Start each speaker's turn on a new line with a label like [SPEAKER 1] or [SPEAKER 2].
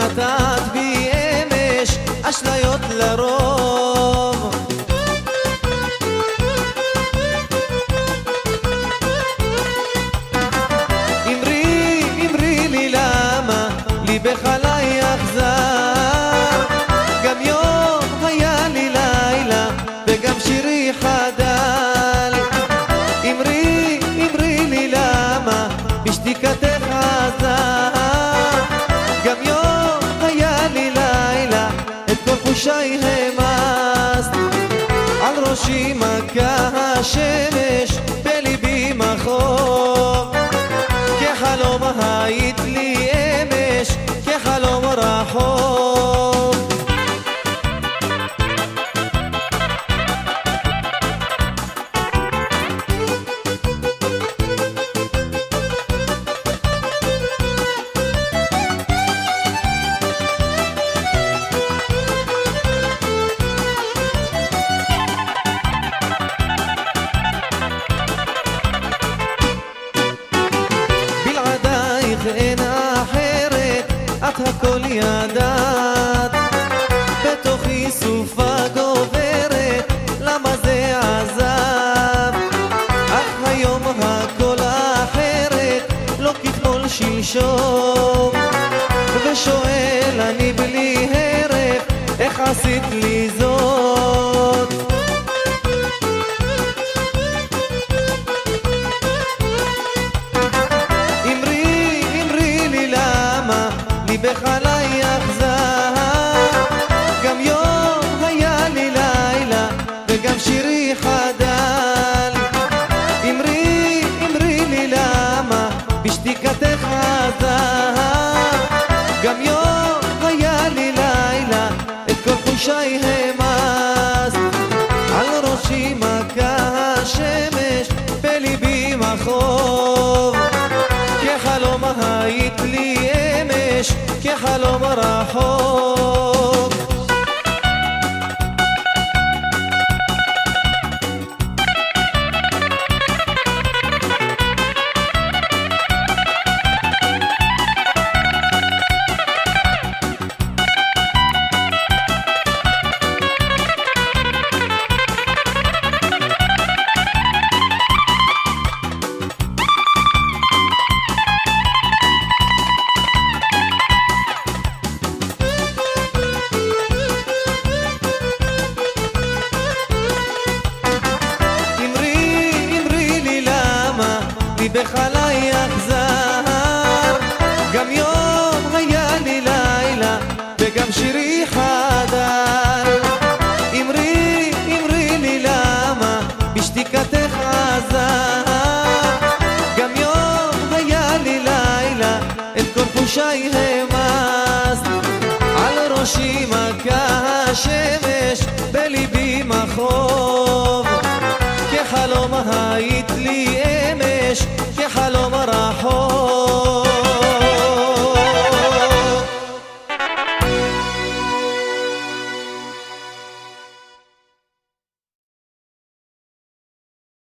[SPEAKER 1] נטעת בי אמש אשליות לרוב. אמרי לי למה ליבך עליי אכזר, גם יום היה לי לילה וגם שירי חדל. אמרי לי למה בשתיקתך עזר, גם יום היה לי לילה את כל חושי המסת. על ראשי מכה השמש בליבי מחור, כחלום היית לי אמש כחלום רחוק. אין אחרת, את הכל ידעת, בתוכי סופה גוברת, למה זה עזב? אך היום הכל אחרת, לא כתמול שלשום, ושואל אני בלי הרף, איך עשית לי זאת? ליבך עליי אכזר, גם יום היה לי לילה וגם שירי חדל. אמרי לי למה בשתיקתך עזר, גם יום היה לי לילה את כל חושי המסת. על ראשי מכה השמש בליבי מחור, כחלום היית לי אמש כחלום רחוק. ליבך עליי אכזר, גם יום היה לי לילה וגם שירי חדל. אמרי לי למה בשתיקתך עזר, גם יום היה לי לילה את כל חושי המסת. על ראשי מכה השמש